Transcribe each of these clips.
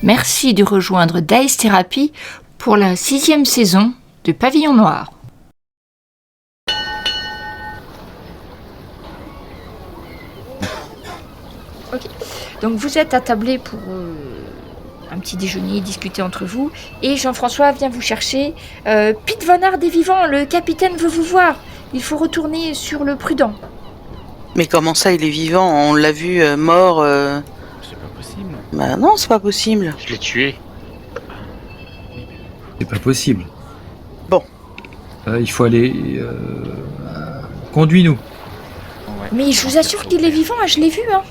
Merci de rejoindre Dice Therapy pour la 6e saison de Pavillon Noir. Ok, donc vous êtes attablés pour un petit déjeuner, discuter entre vous, et Jean-François vient vous chercher. Pete Van Hard est vivant, le capitaine veut vous voir. Il faut retourner sur le Prudent. Mais comment ça, il est vivant? On l'a vu mort. C'est pas possible. Bah non, c'est pas possible. Je l'ai tué. C'est pas possible. Bon. Il faut aller... Conduis-nous. Ouais. Mais je vous assure qu'il est vivant, je l'ai vu, hein.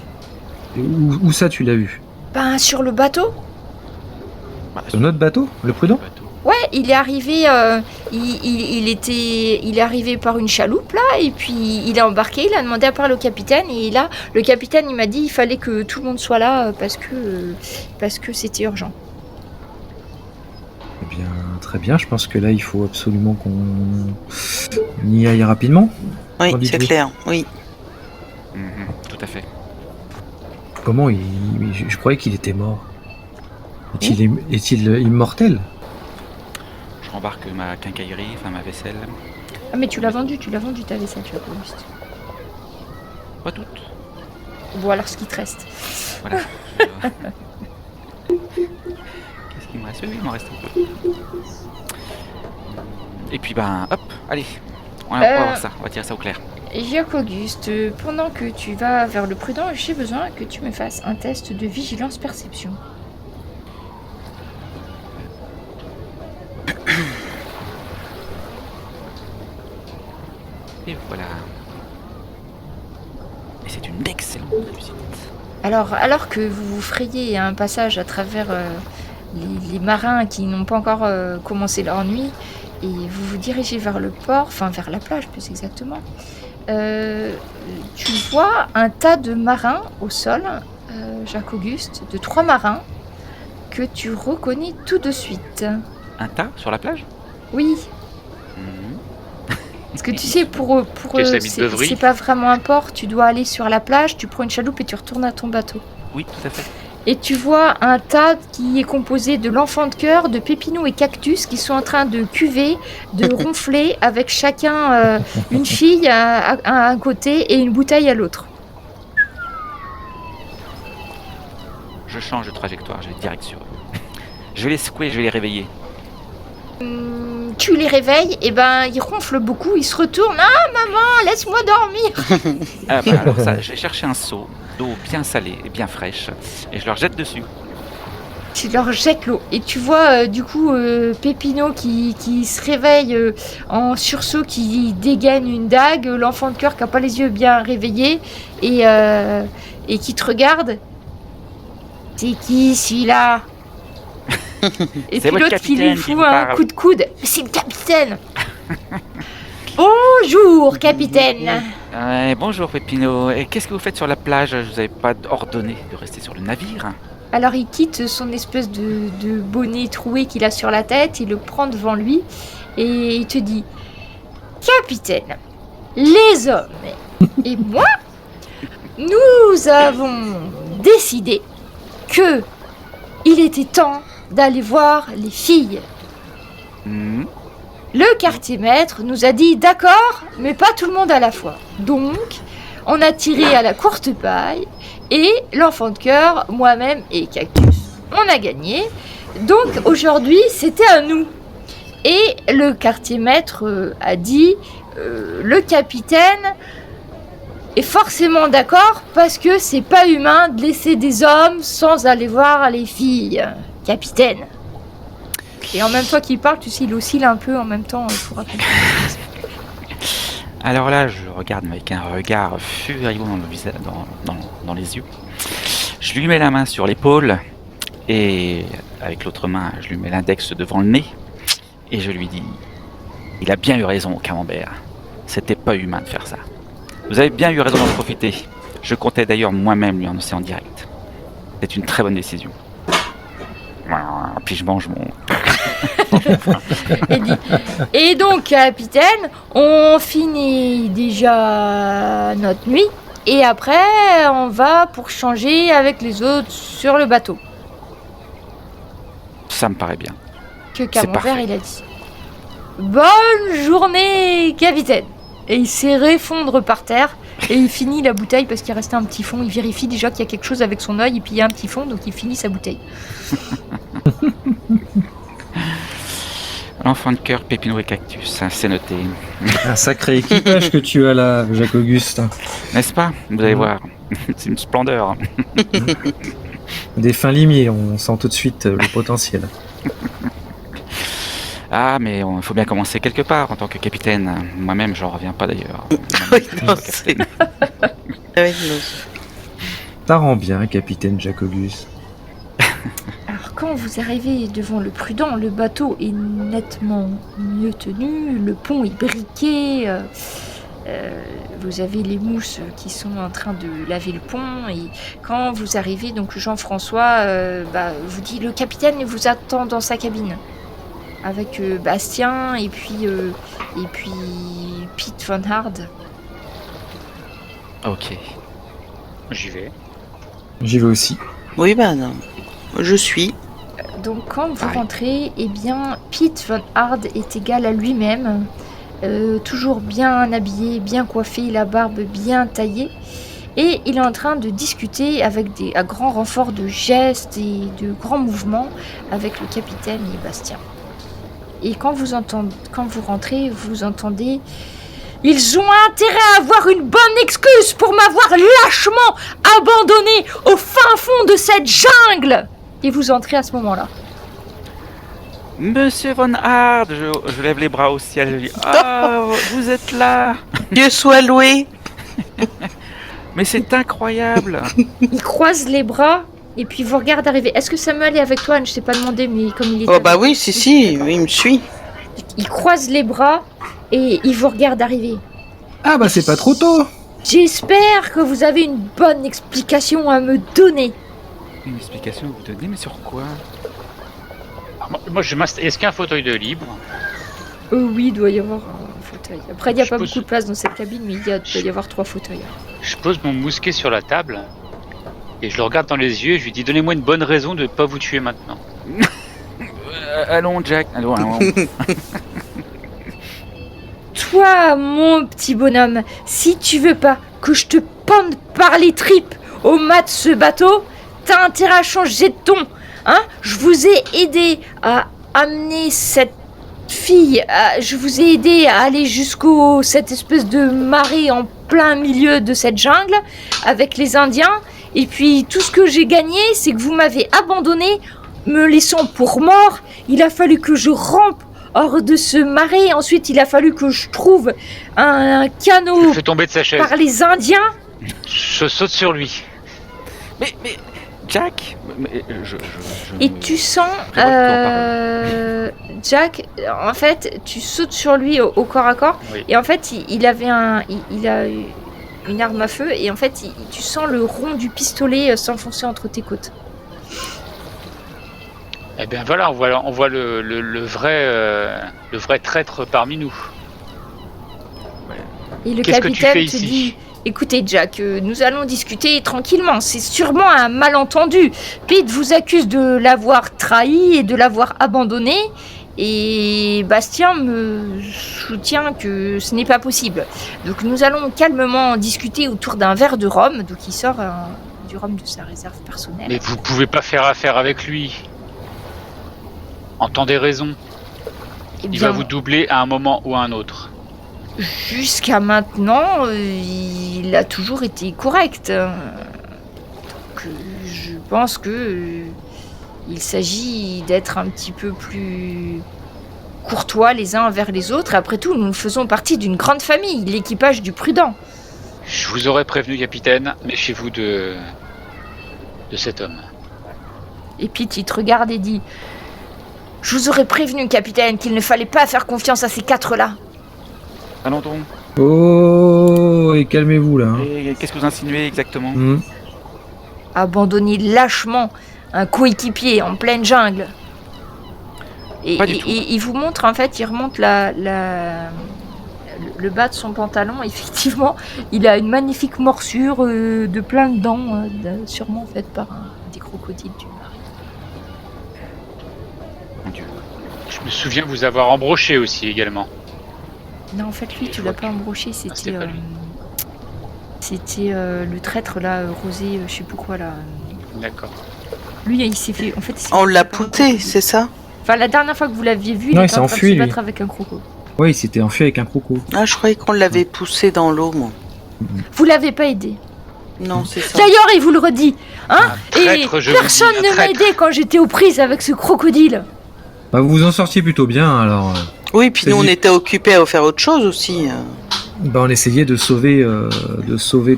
Où ça tu l'as vu? Ben, sur le bateau. Bah, Sur notre bateau? Le Prudent? bateau. Ouais, il est arrivé, il est arrivé par une chaloupe là, et puis il a embarqué, il a demandé à parler au capitaine, et là, le capitaine il m'a dit il fallait que tout le monde soit là parce que c'était urgent. Eh bien, très bien. Je pense que là, il faut absolument qu'on y aille rapidement. Oui, Qu'en c'est dites-vous? clair, oui. Tout à fait. Comment je croyais qu'il était mort. Est-il immortel? Je rembarque ma quincaillerie, enfin ma vaisselle. Ah mais tu l'as vendu ta vaisselle, tu as pas juste. Pas toutes. Bon alors ce qui te reste. Voilà. Qu'est-ce qu'il me reste? Oui, il m'en reste un peu. Et puis ben, hop, allez. On va voir ça, on va tirer ça au clair. Jacques Auguste, pendant que tu vas vers le Prudent, j'ai besoin que tu me fasses un test de vigilance-perception. Et voilà. Et c'est une excellente réussite. Alors que vous vous frayez un passage à travers les marins qui n'ont pas encore commencé leur nuit, et vous vous dirigez vers le port, enfin vers la plage plus exactement, tu vois un tas de marins au sol, Jacques Auguste, de 3 marins que tu reconnais tout de suite. Un tas sur la plage? Oui, Mhm. parce que tu sais, pour eux, Qu'est-ce que c'est, Bevry c'est pas vraiment un port, tu dois aller sur la plage, tu prends une chaloupe et tu retournes à ton bateau. Oui, tout à fait. Et tu vois un tas qui est composé de l'enfant de cœur, de Pépino et Cactus qui sont en train de cuver, de ronfler avec chacun une fille à un côté et une bouteille à l'autre. Je change de trajectoire, je vais direct sur eux. Je vais les secouer, je vais les réveiller. Tu les réveilles, et ben ils ronflent beaucoup, ils se retournent. Ah maman, laisse-moi dormir. Ah bah alors ça, je vais chercher un seau d'eau bien salée et bien fraîche et je leur jette dessus. Tu leur jettes l'eau et tu vois du coup Pépino qui se réveille en sursaut, qui dégaine une dague, l'enfant de cœur qui a pas les yeux bien réveillés et qui te regarde. C'est qui celui-là? Et C'est puis votre l'autre qui lui capitaine qui fout vous un parle. coup de coude. C'est le capitaine. Bonjour capitaine. Bonjour Pépino, et qu'est-ce que vous faites sur la plage? Je vous avais pas ordonné de rester sur le navire. Alors il quitte son espèce de bonnet troué qu'il a sur la tête, il le prend devant lui et il te dit: Capitaine, les hommes et moi, nous avons décidé que il était temps d'aller voir les filles. Mhm. Le quartier maître nous a dit d'accord, mais pas tout le monde à la fois. Donc, on a tiré à la courte paille et l'enfant de cœur, moi-même et Cactus, on a gagné. Donc aujourd'hui, c'était à nous. Et le quartier maître a dit le capitaine est forcément d'accord parce que c'est pas humain de laisser des hommes sans aller voir les filles. Capitaine. Et en même temps qu'il parle, tu sais, il oscille un peu en même temps pour raconter. Alors là, je le regarde avec un regard furieux dans le visage, dans les yeux. Je lui mets la main sur l'épaule et avec l'autre main, je lui mets l'index devant le nez et je lui dis: il a bien eu raison, Camembert. C'était pas humain de faire ça. Vous avez bien eu raison d'en profiter. Je comptais d'ailleurs moi-même lui annoncer en direct. C'est une très bonne décision. Puis je mange mon... Et donc, capitaine, on finit déjà notre nuit et après, on va pour changer avec les autres sur le bateau. Ça me paraît bien. Que C'est Camembert, parfait. il a dit bonne journée, capitaine. Et il s'effondre par terre et il finit la bouteille parce qu'il restait un petit fond. Il vérifie déjà qu'il y a quelque chose avec son œil et puis il y a un petit fond, donc il finit sa bouteille. L'enfant de cœur, Pépino et Cactus, hein, c'est noté. Un sacré équipage que tu as là, Jacques-Auguste. N'est-ce pas? Vous allez Mhm. voir. C'est une splendeur. Des fins limiers, on sent tout de suite le potentiel. Ah, mais il faut bien commencer quelque part en tant que capitaine. Moi-même, j'en reviens pas d'ailleurs. Oui, non, c'est... Ah oui, non. Ça rend bien, capitaine Jacques-Auguste. Alors quand vous arrivez devant le Prudent, le bateau est nettement mieux tenu, le pont est briqué, vous avez les mousses qui sont en train de laver le pont et quand vous arrivez, donc Jean-François vous dit le capitaine vous attend dans sa cabine avec Bastien et puis Pete Von Hard. Ok. J'y vais. J'y vais aussi. Oui, bah non. Je suis. Donc quand vous Pareil. rentrez, eh bien Pete Von Hard est égal à lui-même, toujours bien habillé, bien coiffé, la barbe bien taillée, et il est en train de discuter avec à grand renfort de gestes et de grands mouvements avec le capitaine et Bastien. Et quand vous rentrez, vous entendez « Ils ont intérêt à avoir une bonne excuse pour m'avoir lâchement abandonné au fin fond de cette jungle !» Et vous entrez à ce moment-là. Monsieur Von Hard, je lève les bras au ciel. Je dis, ah, vous êtes là. Dieu soit loué. Mais c'est incroyable. Il croise les bras et puis vous regarde arriver. Est-ce que Samuel est avec toi? Je ne t'ai pas demandé, mais comme il est Oh bah avec- oui, si, oui, il me suit. Il croise les bras et il vous regarde arriver. Ah bah c'est pas trop tôt. J'espère que vous avez une bonne explication à me donner. Une explication à vous donner, mais sur quoi? Alors, moi, est-ce qu'il y a un fauteuil de libre? Oui, il doit y avoir un fauteuil. Après, il n'y a Je pas pose- beaucoup de place dans cette cabine, mais il doit y avoir 3 fauteuils. Je pose mon mousquet sur la table et je le regarde dans les yeux et je lui dis donnez-moi une bonne raison de ne pas vous tuer maintenant. Allons, Jack. Allons. Toi, mon petit bonhomme, si tu veux pas que je te pende par les tripes au mât de ce bateau, t'as intérêt à changer de ton. Hein? Je vous ai aidé à amener cette fille, je vous ai aidé à aller jusqu'au cette espèce de marée en plein milieu de cette jungle avec les Indiens. Et puis tout ce que j'ai gagné, c'est que vous m'avez abandonné, me laissant pour mort. Il a fallu que je rampe hors de ce marais. Ensuite, il a fallu que je trouve un Je canot le fais tomber de sa chaise. par les Indiens. Je saute sur lui. Mais Jack, Et tu sens, Je vois que tu en Jack, en fait, tu sautes sur lui au corps à corps. Oui. Et en fait, il avait il a une arme à feu. Et en fait, tu sens le rond du pistolet s'enfoncer entre tes côtes. Eh bien voilà, on voit le vrai traître parmi nous. Et le Qu'est-ce que tu capitaine fais te ici? dit: écoutez, Jack, nous allons discuter tranquillement. C'est sûrement un malentendu. Pete vous accuse de l'avoir trahi et de l'avoir abandonné. Et Bastien me soutient que ce n'est pas possible. Donc nous allons calmement discuter autour d'un verre de rhum. Donc il sort du rhum de sa réserve personnelle. Mais vous pouvez pas faire affaire avec lui. Entendez raison. Eh Il bien, va vous doubler à un moment ou à un autre. jusqu'à maintenant, il a toujours été correct. Donc je pense que il s'agit d'être un petit peu plus courtois les uns envers les autres. Après tout, nous faisons partie d'une grande famille, l'équipage du Prudent. Je vous aurais prévenu, capitaine, méfiez-vous de cet homme. Et Pete, il te regarde et dit: je vous aurais prévenu, capitaine, qu'il ne fallait pas faire confiance à ces 4-là. Allons donc. Oh, et calmez-vous là. Hein. Et qu'est-ce que vous insinuez exactement? Abandonner lâchement un coéquipier en pleine jungle. Et, Pas du tout. il vous montre, en fait, il remonte le bas de son pantalon. Effectivement, il a une magnifique morsure de plein de dents, sûrement faite par des crocodiles du marais. Je me souviens vous avoir embroché aussi également. Non, en fait, lui, tu Je l'as vois pas embauché, c'était. c'était pas lui. C'était le traître là, Rosé, je sais plus quoi là. D'accord. Lui, il s'est fait. En fait, il s'est On fait l'a par un poussé, crocodile. c'est ça? Enfin, la dernière fois que vous l'aviez vu, Non, il il était s'est en train de enfui, se lui. battre avec un croco. Ouais, il s'était enfui avec un croco. Ah, je croyais qu'on l'avait poussé dans l'eau, moi. Vous l'avez pas aidé. Non, c'est ça. D'ailleurs, il vous le redit, hein. Un Et traître, je vous personne dis, un ne m'a traître. aidé quand j'étais aux prises avec ce crocodile. Bah, vous vous en sortiez plutôt bien, alors. Oui, puis C'est nous, on dit. était occupés à faire autre chose aussi. Bah, on essayait de sauver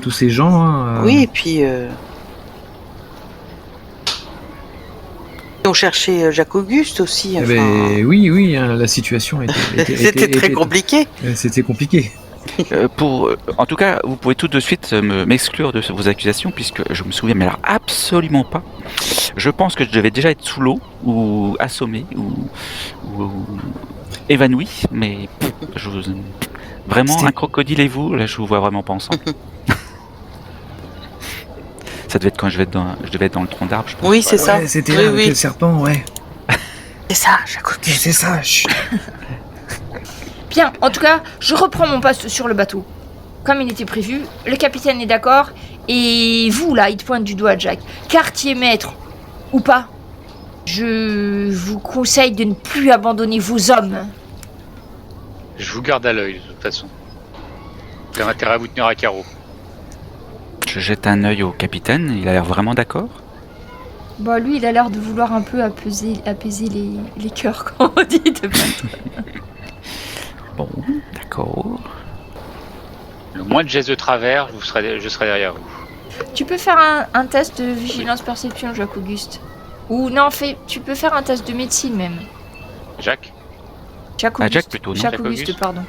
tous ces gens. Hein, Oui, et puis... On cherchait Jacques-Auguste aussi. Eh Enfin... ben, oui, hein, la situation C'était très compliqué. C'était compliqué. En tout cas, vous pouvez tout de suite m'exclure de vos accusations, puisque je me souviens, mais alors absolument pas. Je pense que je devais déjà être sous l'eau, ou assommé, ou évanoui, mais vraiment, C'était- un crocodile et vous, là, je vous vois vraiment pas ensemble. Ça devait être quand je devais être dans le tronc d'arbre, je pense. Oui, c'est ça. Ouais, c'était Oui, là avec oui. le serpent, ouais. C'est ça, Ok, Jacques-Auguste. c'est ça. chut. Bien, en tout cas, je reprends mon poste sur le bateau. Comme il était prévu, le capitaine est d'accord. Et vous, là, il te pointe du doigt, Jack. Quartier maître, ou pas, je vous conseille de ne plus abandonner vos hommes. Je vous garde à l'œil de toute façon. J'ai intérêt à vous tenir à carreau. Je jette un œil au capitaine, il a l'air vraiment d'accord. Bah, lui, il a l'air de vouloir un peu apaiser les cœurs, quand on dit de battre. Bon, d'accord. Le moins de gestes de travers, je serai derrière vous. Tu peux faire un test de vigilance-perception, Jacques-Auguste. Ou non, tu peux faire un test de médecine, même. Jacques? Jacques-Auguste. Jack plutôt, non Jacques-Auguste, Jacques-Auguste. pardon.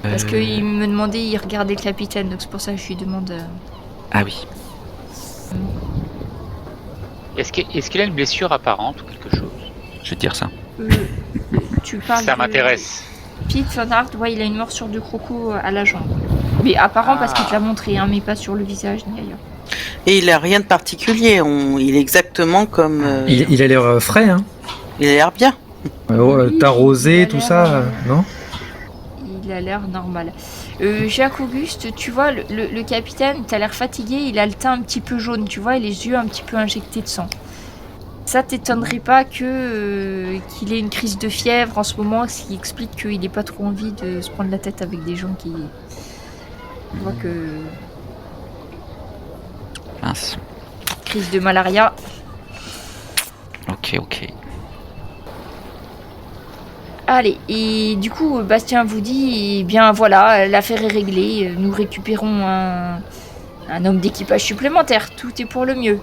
Parce qu'il me demandait, il regardait le capitaine, donc c'est pour ça que je lui demande... Ah oui. Est-ce qu'il a une blessure apparente ou quelque chose? Je vais te dire ça. Tu parles Ça de m'intéresse. Pete Van Hart, ouais, il a une morsure de croco à la jambe. Mais apparent parce qu'il te l'a montré, hein, mais pas sur le visage ni ailleurs. Et il a rien de particulier. Il est exactement comme... Il a l'air frais, hein. Il a l'air bien. Oui, T'as il rosé, a tout l'air, ça, non? Il a l'air normal. Jacques-Auguste, tu vois, le capitaine, t'as l'air fatigué, il a le teint un petit peu jaune, tu vois, et les yeux un petit peu injectés de sang. Ça t'étonnerait pas qu'il ait une crise de fièvre en ce moment, ce qui explique qu'il n'ait pas trop envie de se prendre la tête avec des gens qui... On voit que... Mince. Crise de malaria. Ok. Allez, et du coup, Bastien vous dit, eh bien voilà, l'affaire est réglée, nous récupérons un homme d'équipage supplémentaire, tout est pour le mieux.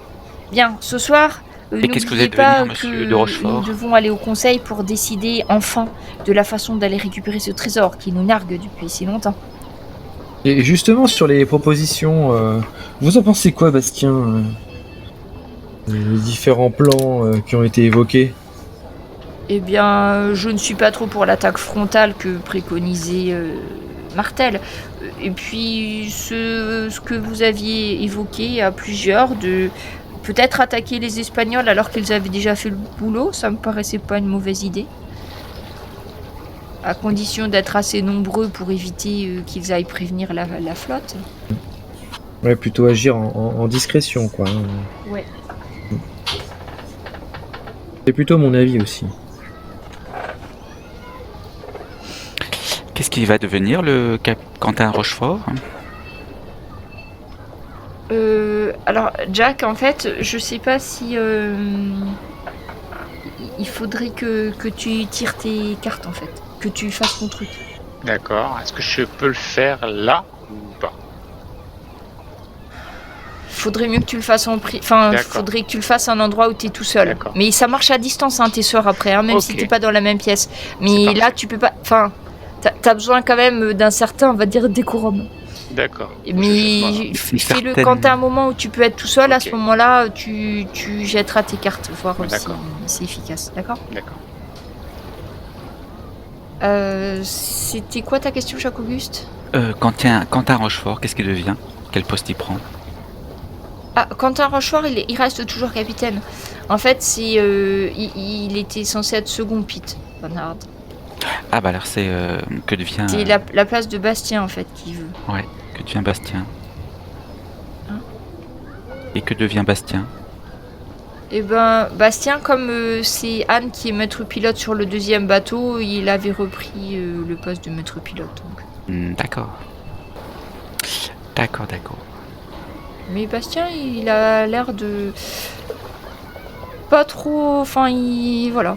Bien, ce soir, qu'est-ce que vous n'oubliez êtes devenu, pas monsieur que de Rochefort nous devons aller au conseil pour décider enfin de la façon d'aller récupérer ce trésor qui nous nargue depuis si longtemps. Et justement, sur les propositions, vous en pensez quoi, Bastien les différents plans qui ont été évoqués? Eh bien, je ne suis pas trop pour l'attaque frontale que préconisait Martel. Et puis, ce que vous aviez évoqué à plusieurs, de peut-être attaquer les Espagnols alors qu'ils avaient déjà fait le boulot, ça me paraissait pas une mauvaise idée. À condition d'être assez nombreux pour éviter qu'ils aillent prévenir la flotte. Ouais, plutôt agir en discrétion, quoi. Ouais. C'est plutôt mon avis aussi. Qu'est-ce qu'il va devenir le Quentin Rochefort? Alors, Jack, en fait, je sais pas si... il faudrait que tu tires tes cartes, en fait. Que tu fasses ton truc. D'accord. Est-ce que je peux le faire là ou pas? Faudrait mieux que tu le fasses en prix. Enfin, D'accord. faudrait que tu le fasses à un endroit où t'es tout seul. D'accord. Mais ça marche à distance, hein, tes sorts après, hein, même si Ok. t'es pas dans la même pièce. C'est Mais parfait. là, tu peux pas. Enfin, t'as besoin quand même d'un certain, on va dire, décorum. D'accord. Mais Une fais-le certaine- quand t'as un moment où tu peux être tout seul. À Ok. ce moment-là, tu jetteras tes cartes, voir si D'accord. c'est efficace. D'accord. D'accord. C'était quoi ta question, Jacques-Auguste? Quentin Rochefort, qu'est-ce qu'il devient? Quel poste il prend? Ah, Quentin Rochefort, il reste toujours capitaine. En fait, il était censé être second pit, Van Hard. Ah bah alors c'est que devient C'est la place de Bastien en fait qui veut. que devient Bastien. Hein Et que devient Bastien? Et ben Bastien, comme c'est Anne qui est maître pilote sur le deuxième bateau, il avait repris le poste de maître pilote. Donc. D'accord. D'accord. Mais Bastien, il a l'air de pas trop. Enfin, voilà.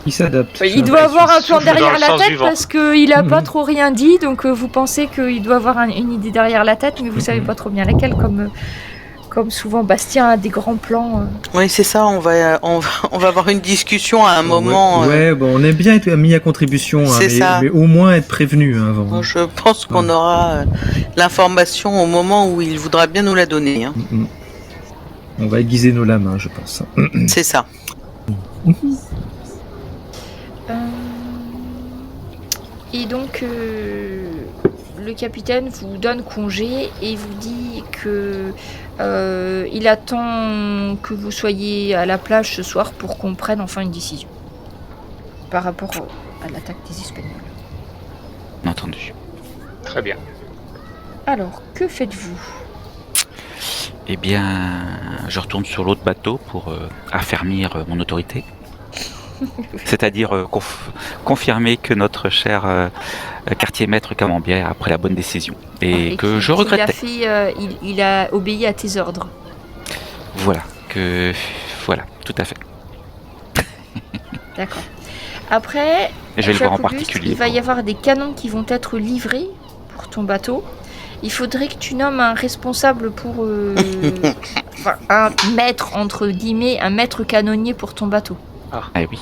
Il s'adapte. Il doit avoir un plan souffle dans derrière le la sens tête du vent. parce qu'il a pas Mhm. trop rien dit, donc vous pensez qu'il doit avoir une idée derrière la tête, mais vous savez pas trop bien laquelle, comme souvent Bastien a des grands plans. Oui, c'est ça, on va avoir une discussion à un moment. Ouais, bon, on aime bien être mis à contribution, hein, C'est ça. mais au moins être prévenu hein, avant. Moi, je pense qu'on aura l'information au moment où il voudra bien nous la donner. Hein. On va aiguiser nos lames, hein, je pense. C'est ça. Et donc, le capitaine vous donne congé et vous dit que il attend que vous soyez à la plage ce soir pour qu'on prenne enfin une décision par rapport à l'attaque des Espagnols. Entendu. Très bien. Alors, que faites-vous? Eh bien, je retourne sur l'autre bateau pour affermir mon autorité. C'est-à-dire confirmer que notre cher quartier maître Camembert a pris la bonne décision. Et que je regrettais. Il a obéi à tes ordres. Voilà, tout à fait. D'accord. Après, Et je vais le voir en Jacobus, particulier. il va y avoir des canons qui vont être livrés pour ton bateau. Il faudrait que tu nommes un responsable pour... enfin, un maître, entre guillemets, un maître canonnier pour ton bateau. Ah oui.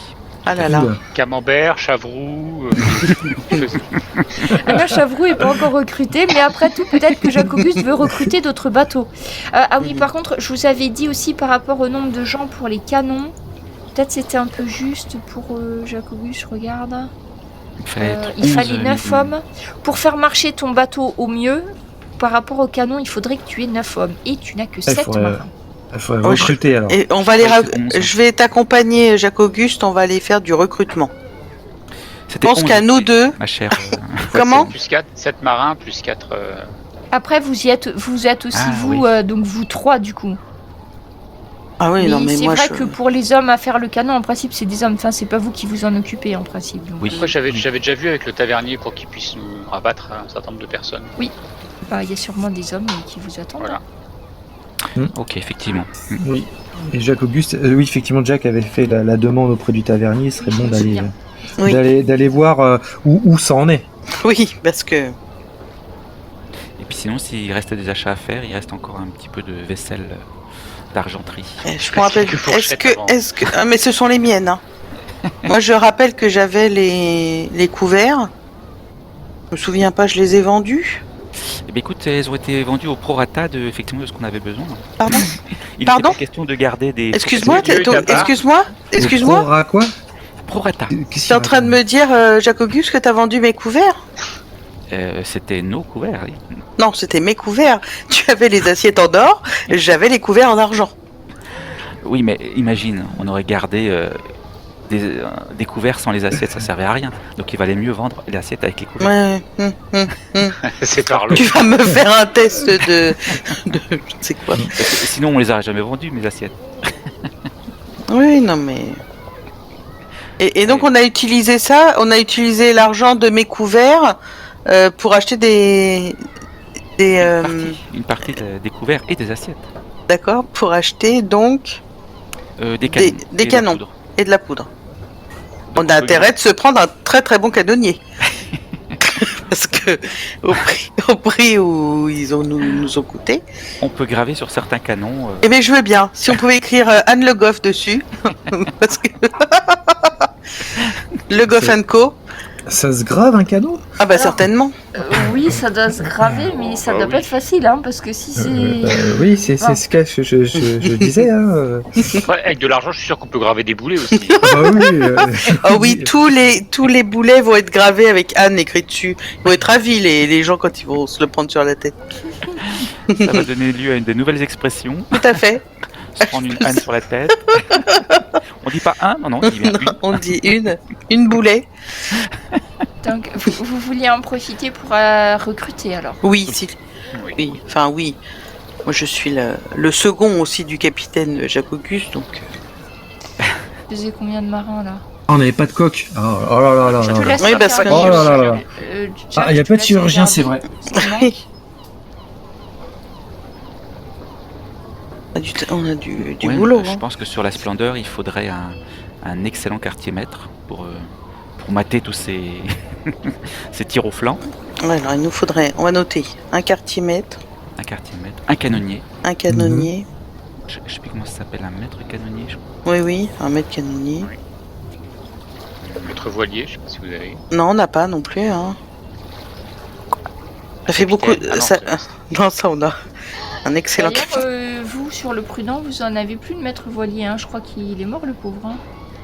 Ah là là. Oula. Camembert, Chavroux. Anna Chavroux est pas encore recruté, mais après tout, peut-être que Jacobus veut recruter d'autres bateaux. Ah oui, par contre, je vous avais dit aussi par rapport au nombre de gens pour les canons, peut-être c'était un peu juste pour Jacobus, je regarde. Il fallait 9 hommes. Pour faire marcher ton bateau au mieux, par rapport au canon, il faudrait que tu aies 9 hommes. Et tu n'as que 7 marins. Il faut recruter alors. Et on va je vais t'accompagner, Jacques-Auguste, on va aller faire du recrutement. Je pense qu'à nous deux... Ma chère. Comment? Plus 4, 7 marins, plus 4... Après, vous êtes aussi vous, donc vous 3 du coup. Ah oui, non mais c'est moi vrai que pour les hommes à faire le canon, en principe, c'est des hommes. Enfin, c'est pas vous qui vous en occupez en principe. Donc, Oui. Moi, j'avais déjà vu avec le tavernier pour qu'il puisse nous rabattre un certain nombre de personnes. il y a sûrement des hommes qui vous attendent. Voilà. Ok, effectivement. Oui. Et Jacques-Auguste, oui, effectivement, Jack avait fait la demande auprès du tavernier. Il serait bon C'est bien. Oui. d'aller voir où ça en est. Oui, parce que... Et puis sinon, s'il reste des achats à faire, il reste encore un petit peu de vaisselle d'argenterie. Je me rappelle... quelques fourchettes avant. Ah, mais ce sont les miennes. Hein. Moi, je rappelle que j'avais les couverts. Je me souviens pas, je les ai vendus. Eh bien, écoute, elles ont été vendues au prorata effectivement de ce qu'on avait besoin. Pardon? Il Pardon était pas question de garder des... Excuse-moi, Est-ce que tu as pas- excuse-moi. Aura quoi? Prorata. Qu'est-ce T'es en train de me dire, Jacques-Auguste, que t'as vendu mes couverts? C'était nos couverts. Oui. Non, c'était mes couverts. Tu avais les assiettes en or, j'avais les couverts en argent. Oui, mais imagine, on aurait gardé des couverts sans les assiettes, ça servait à rien. Donc il valait mieux vendre les assiettes avec les couverts. Ouais. C'est par le... Tu vas me faire un test de je ne sais quoi. Parce que sinon, on les aurait jamais vendues, mes assiettes. Oui, non mais... Et donc on a utilisé ça, on a utilisé l'argent de mes couverts pour acheter Une partie des couverts et des assiettes. d'accord, pour acheter donc Des canons. des et de la canons. poudre. et de la poudre. Donc, On a intérêt de se prendre un très très bon canonnier. Parce que au prix où nous ont coûté. On peut graver sur certains canons. Eh bien je veux bien, si on pouvait écrire Anne Le Goff dessus. Parce que... Le Goff C'est- Co. Ça se grave un canon? Ah bah certainement. Oui, ça doit se graver, mais ça doit pas être facile, hein, parce que si c'est... Oui, c'est ce que je disais. Hein. Ouais, avec de l'argent, je suis sûr qu'on peut graver des boulets aussi. Ah oui, Oh oui, tous les boulets vont être gravés avec Anne écrit dessus. Ils vont être ravis les gens quand ils vont se le prendre sur la tête. Ça va donner lieu à de nouvelles expressions. Tout à fait. se prendre une âne sur la tête. On dit pas un, non, on dit bien une. On dit une boulet. Donc, vous vouliez en profiter pour recruter alors. Oui, Oui. oui. Enfin, oui. Moi, je suis le second aussi du capitaine Jacques Auguste, donc. Vous avez combien de marins là? Ah, on n'avait pas de coq. Ah, oh là là là Je là te là. laisse Oui, parce regarder. que- Oh là là là. Jack, Ah, il n'y a je te pas de laisse chirurgien, c'est vrai. regarder. On a du Ouais, boulot. je Hein. pense que sur la Splendeur, il faudrait un excellent quartier-maître pour mater tous ces, ces tirs au flanc. Ouais, alors il nous faudrait, on va noter, un quartier-maître, Un quartier-maître, un canonnier. un canonnier. Je sais plus comment ça s'appelle, un maître canonnier, je crois. Oui, oui, un maître canonnier. Maître voilier, je sais pas si vous avez. Non, on n'a pas non plus. Hein. Ça fait beaucoup. Capitaine. Ah non, Ça... c'est- Non, ça on a un excellent D'ailleurs, capitaine. vous, sur le prudent, vous en avez plus de maître voilier. Hein. Je crois qu'il est mort, le pauvre. Hein.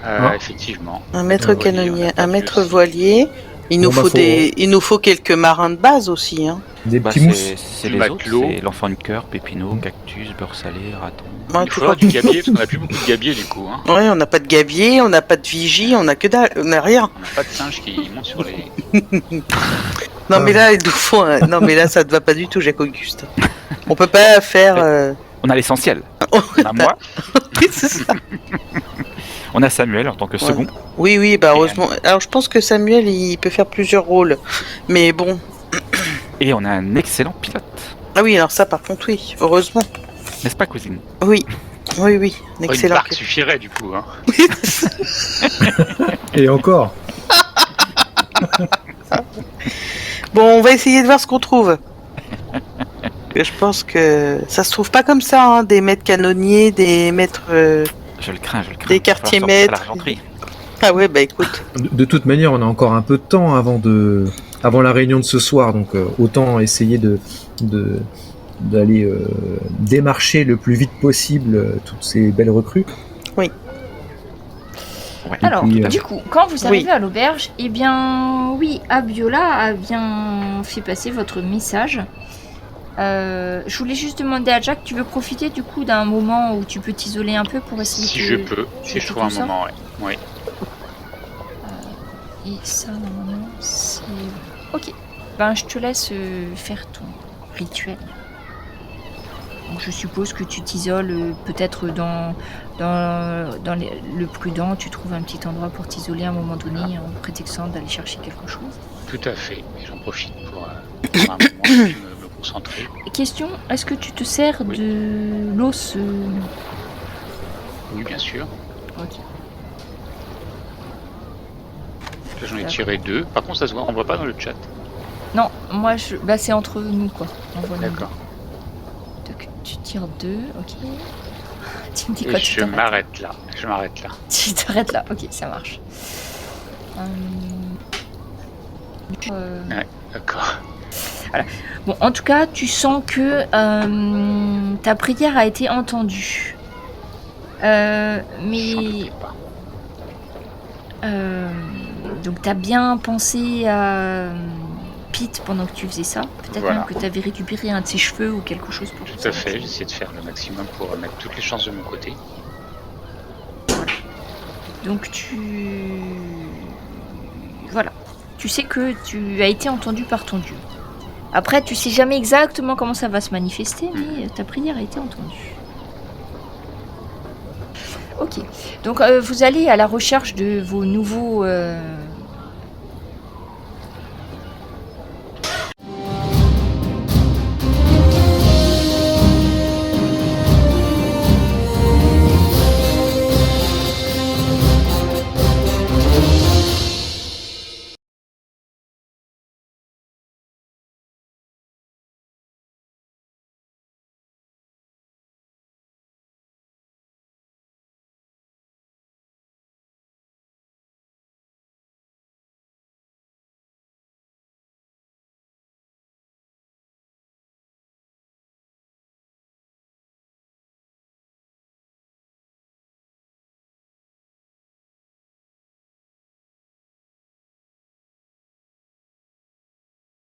Ah. Effectivement. Un maître voilier, on canonnier, a pas un vu maître aussi. voilier. Il nous Bon, bah, faut faut- il nous faut quelques marins de base aussi. Hein. Des Bah, petits mousses. c'est Du les autres, matelot. c'est l'enfant de cœur, pépino, cactus, beurre salé, raton. Ouais, Il tu faudra crois- du gabier, parce qu'on a plus beaucoup de gabier du coup. Hein. Ouais, on n'a pas de gabier, on n'a pas de vigie, on n'a que dalle, on n'a rien. On n'a pas de singe qui monte sur les. Non mais là, il nous faut non mais là, ça ne va pas du tout, Jacques Auguste. On peut pas faire. On a l'essentiel. Oh, On a moi, oui, c'est ça. on a Samuel en tant que second. Oui, oui, bah heureusement. Alors je pense que Samuel, il peut faire plusieurs rôles. Mais bon. Et on a un excellent pilote. Ah oui, alors ça par contre, oui, heureusement. N'est-ce pas, cousine? Oui, oui, oui, un Une excellent. barque suffirait du coup. Hein. Et encore. Bon, on va essayer de voir ce qu'on trouve. Je pense que ça se trouve pas comme ça, hein, des maîtres canonniers, des maîtres. Je le crains, je le crains. Des Il va falloir quartiers sortir maîtres. l'argenterie. Ah ouais, bah écoute. De toute manière, on a encore un peu de temps avant la réunion de ce soir, donc autant essayer d'aller démarcher le plus vite possible toutes ces belles recrues. Ouais. Alors, puis, du coup, quand vous arrivez oui. à l'auberge, eh bien, oui, Abiola a bien fait passer votre message. Je voulais juste demander à Jack, tu veux profiter du coup d'un moment où tu peux t'isoler un peu pour essayer Si de... je peux, si je trouve un tout ça. moment, ouais. Oui. Et ça, normalement, c'est... Ok. Ben, je te laisse faire ton rituel. Donc, je suppose que tu t'isoles peut-être dans le prudent, tu trouves un petit endroit pour t'isoler à un moment donné en prétextant d'aller chercher quelque chose. Tout à fait. Et j'en profite pour prendre un moment et puis me concentrer. Question, est-ce que tu te sers Oui. de l'os Oui, bien sûr. Ok. Là, j'en ai tiré 2. Par contre, ça se voit, on voit pas dans le chat. Non, moi, bah, c'est entre nous, quoi. On voit nous D'accord. deux. Donc, tu tires 2, ok. Tu me dis Et quoi, tu je t'arrêtes m'arrête là. Je m'arrête là. Tu t'arrêtes là, ok, ça marche. Ouais, d'accord. Bon, en tout cas, tu sens que ta prière a été entendue. J'en Mais doutais pas. donc, t'as bien pensé à Pete pendant que tu faisais ça. Peut-être Voilà. même que t'avais récupéré un de ses cheveux ou quelque chose pour Tout à fait. J'essaie de faire le maximum pour mettre toutes les chances de mon côté. Donc voilà. Tu sais que tu as été entendu par ton dieu. Après, tu sais jamais exactement comment ça va se manifester, mais ta prière a été entendue. Ok. Donc vous allez à la recherche de vos nouveaux